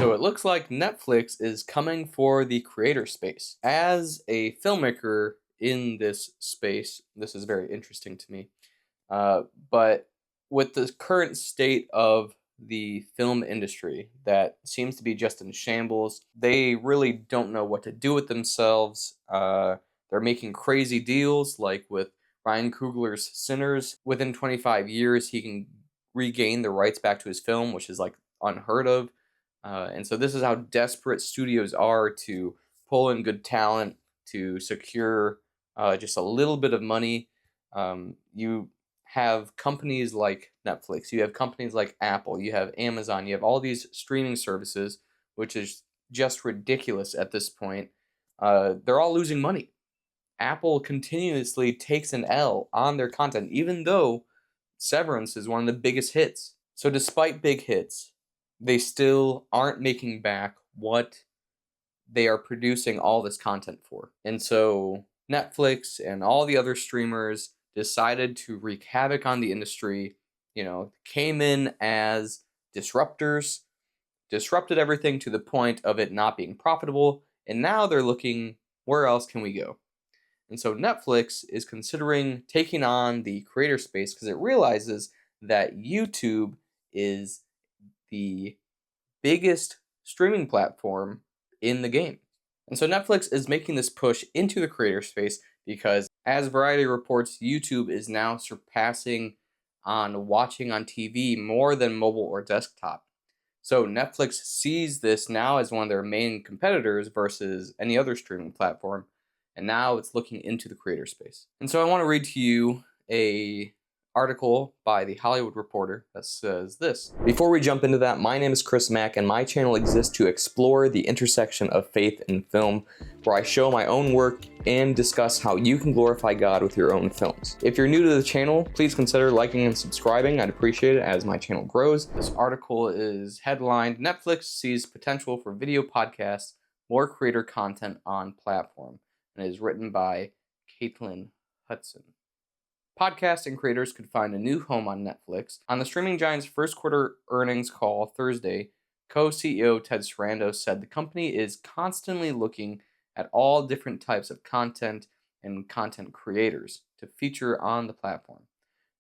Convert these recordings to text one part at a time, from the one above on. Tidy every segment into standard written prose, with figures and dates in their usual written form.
So it looks like Netflix is coming for the creator space. As a filmmaker in this space, this is very interesting to me. But with the current state of the film industry that seems to be just in shambles, they really don't know what to do with themselves. They're making crazy deals, like with Ryan Coogler's Sinners. Within 25 years, he can regain the rights back to his film, which is like unheard of. And so this is how desperate studios are to pull in good talent, to secure just a little bit of money. You have companies like Netflix, you have companies like Apple, you have Amazon, you have all these streaming services, which is just ridiculous at this point. They're all losing money. Apple continuously takes an L on their content, even though Severance is one of the biggest hits. So despite big hits, they still aren't making back what they are producing all this content for. And so Netflix and all the other streamers decided to wreak havoc on the industry, came in as disruptors, disrupted everything to the point of it not being profitable, and now they're looking, where else can we go? And so Netflix is considering taking on the creator space because it realizes that YouTube is the biggest streaming platform in the game. And so Netflix is making this push into the creator space because, as Variety reports, YouTube is now surpassing on watching on TV more than mobile or desktop. So Netflix sees this now as one of their main competitors versus any other streaming platform, and now it's looking into the creator space. And so I want to read to you a article by The Hollywood Reporter that says this. Before we jump into that, my name is Chris Mack, and my channel exists to explore the intersection of faith and film, where I show my own work and discuss how you can glorify God with your own films. If you're new to the channel, please consider liking and subscribing. I'd appreciate it as my channel grows. This article is headlined, Netflix Sees Potential for Video Podcasts, More Creator Content on Platform, and is written by Caitlin Hudson. Podcasting creators could find a new home on Netflix. On the streaming giant's first quarter earnings call Thursday, co-CEO Ted Sarandos said the company is constantly looking at all different types of content and content creators to feature on the platform.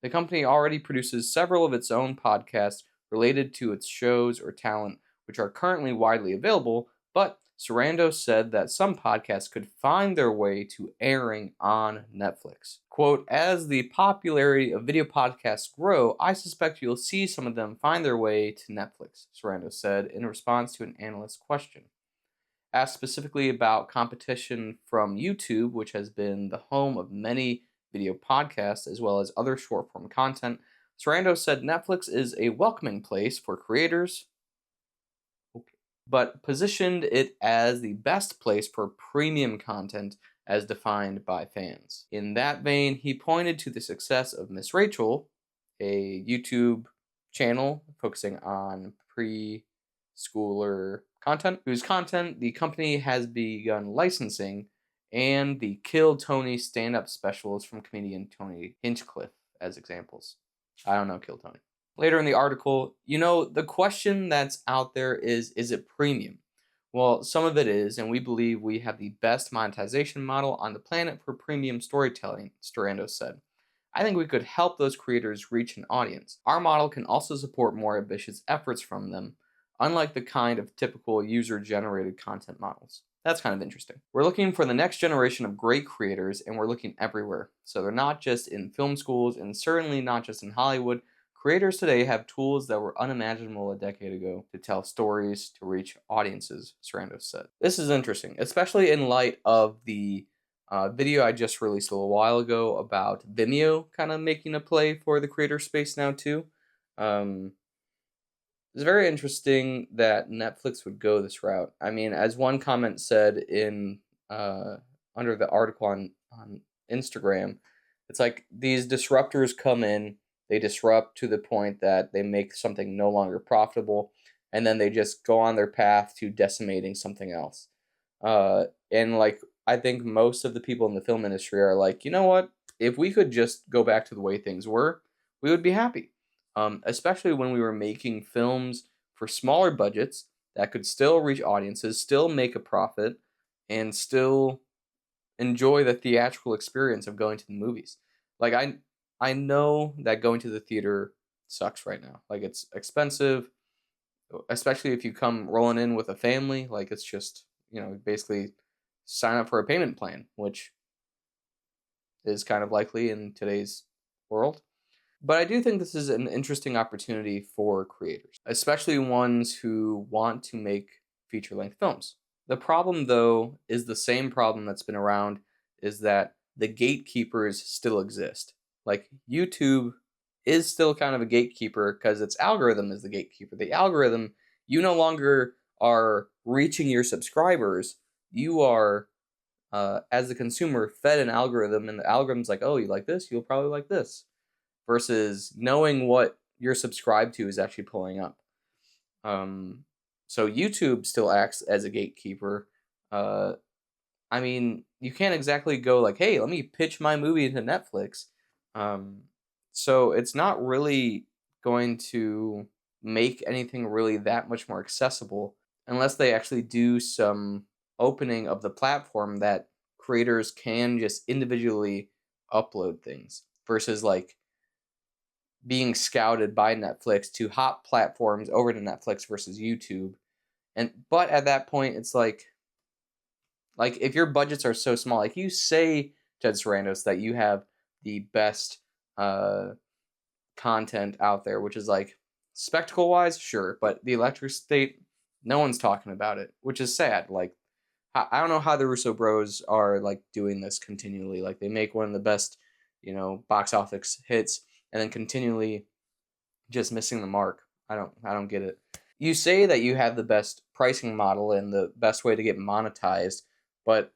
The company already produces several of its own podcasts related to its shows or talent, which are currently widely available, but Sarandos said that some podcasts could find their way to airing on Netflix. Quote, as the popularity of video podcasts grow, I suspect you'll see some of them find their way to Netflix, Sarandos said in response to an analyst's question. Asked specifically about competition from YouTube, which has been the home of many video podcasts as well as other short-form content, Sarandos said Netflix is a welcoming place for creators, but positioned it as the best place for premium content as defined by fans. In that vein, he pointed to the success of Miss Rachel, a YouTube channel focusing on preschooler content, whose content the company has begun licensing, and the Kill Tony stand-up specials from comedian Tony Hinchcliffe as examples. I don't know Kill Tony. Later in the article, the question that's out there is it premium? Well, some of it is, and we believe we have the best monetization model on the planet for premium storytelling, Sarandos said. I think we could help those creators reach an audience. Our model can also support more ambitious efforts from them, unlike the kind of typical user-generated content models. That's kind of interesting. We're looking for the next generation of great creators, and we're looking everywhere. So they're not just in film schools, and certainly not just in Hollywood. Creators today have tools that were unimaginable a decade ago to tell stories, to reach audiences, Sarandos said. This is interesting, especially in light of the video I just released a little while ago about Vimeo kind of making a play for the creator space now too. It's very interesting that Netflix would go this route. I mean, as one comment said in under the article on Instagram, it's like these disruptors come in, they disrupt to the point that they make something no longer profitable, and then they just go on their path to decimating something else. And I think most of the people in the film industry are like, you know what? If we could just go back to the way things were, we would be happy. Especially when we were making films for smaller budgets that could still reach audiences, still make a profit, and still enjoy the theatrical experience of going to the movies. Like I know that going to the theater sucks right now. Like it's expensive, especially if you come rolling in with a family. Like it's just, basically sign up for a payment plan, which is kind of likely in today's world. But I do think this is an interesting opportunity for creators, especially ones who want to make feature length films. The problem, though, is the same problem that's been around is that the gatekeepers still exist. Like YouTube is still kind of a gatekeeper because its algorithm is the gatekeeper. The algorithm, you no longer are reaching your subscribers. You are, as a consumer, fed an algorithm, and the algorithm's like, oh, you like this? You'll probably like this versus knowing what you're subscribed to is actually pulling up. Um, so YouTube still acts as a gatekeeper. Uh, I mean, you can't exactly go like, "Hey, let me pitch my movie to Netflix." Um, so it's not really going to make anything really that much more accessible unless they actually do some opening of the platform that creators can just individually upload things versus like being scouted by Netflix to hop platforms over to Netflix versus YouTube. And but at that point, it's like if your budgets are so small, like you say, Ted Sarandos, that you have the best uh, content out there, which is like spectacle wise, sure, but the Electric State, no one's talking about it, which is sad. Like I don't know how the Russo Bros are like doing this continually. Like they make one of the best, box office hits, and then continually just missing the mark. I don't get it. You say that you have the best pricing model and the best way to get monetized, but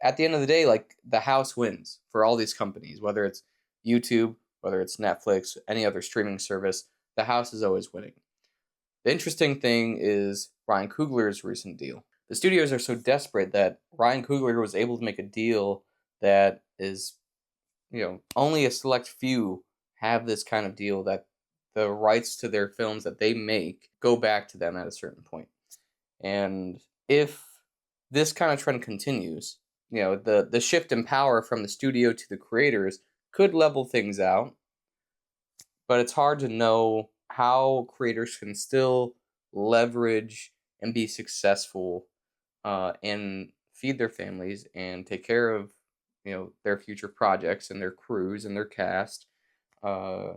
at the end of the day, like the house wins for all these companies, whether it's YouTube, whether it's Netflix, any other streaming service, the house is always winning. The interesting thing is Ryan Coogler's recent deal. The studios are so desperate that Ryan Coogler was able to make a deal that is, only a select few have this kind of deal that the rights to their films that they make go back to them at a certain point. And if this kind of trend continues, the shift in power from the studio to the creators could level things out, but it's hard to know how creators can still leverage and be successful and feed their families and take care of their future projects and their crews and their cast. Uh,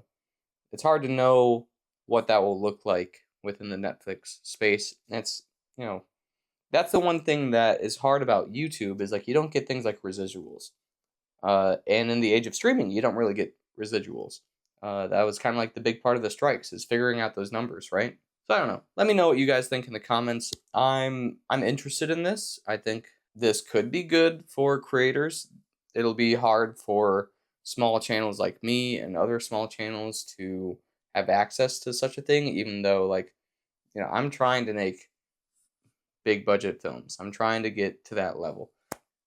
it's hard to know what that will look like within the Netflix space. You know, that's the one thing that is hard about YouTube is like you don't get things like residuals. And in the age of streaming, you don't really get residuals. That was kind of like the big part of the strikes is figuring out those numbers, right? So I don't know. Let me know what you guys think in the comments. I'm interested in this. I think this could be good for creators. It'll be hard for small channels like me and other small channels to have access to such a thing, even though like, I'm trying to make big budget films. I'm trying to get to that level.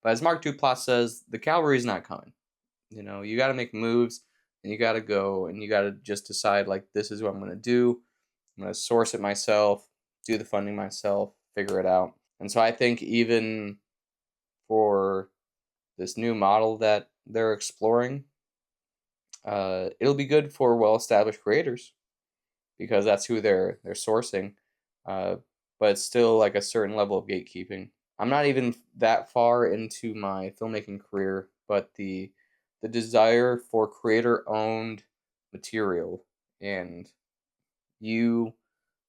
But as Mark Duplass says, the cavalry's not coming. You got to make moves and you got to go and you got to just decide like this is what I'm going to do. I'm going to source it myself, do the funding myself, figure it out. And so I think even for this new model that they're exploring, it'll be good for well-established creators because that's who they're sourcing. Uh, but it's still like a certain level of gatekeeping. I'm not even that far into my filmmaking career, but the desire for creator-owned material and you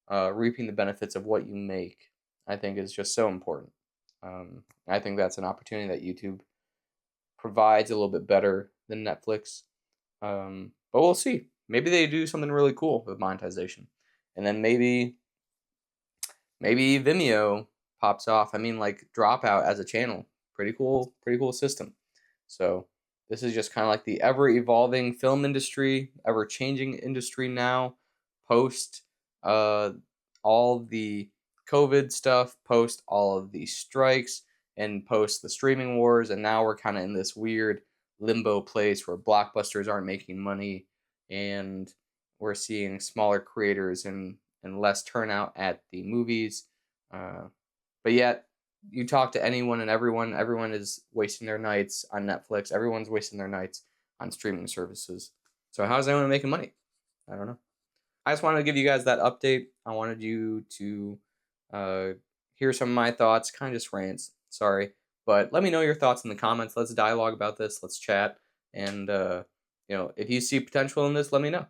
reaping the benefits of what you make, I think is just so important. I think that's an opportunity that YouTube provides a little bit better than Netflix. But we'll see. Maybe they do something really cool with monetization, and then maybe Vimeo pops off. I mean, like Dropout as a channel, pretty cool system. So this is just kind of like the ever evolving film industry, ever changing industry now, post all the COVID stuff, post all of the strikes, and post the streaming wars, and now we're kind of in this weird limbo place where blockbusters aren't making money, and we're seeing smaller creators and less turnout at the movies. Uh, but yet, you talk to anyone and everyone is wasting their nights on Netflix. Everyone's wasting their nights on streaming services. So how is anyone making money? I don't know. I just wanted to give you guys that update. I wanted you to uh, hear some of my thoughts, kind of just rants. Sorry, but let me know your thoughts in the comments. Let's dialogue about this. Let's chat, and if you see potential in this, let me know.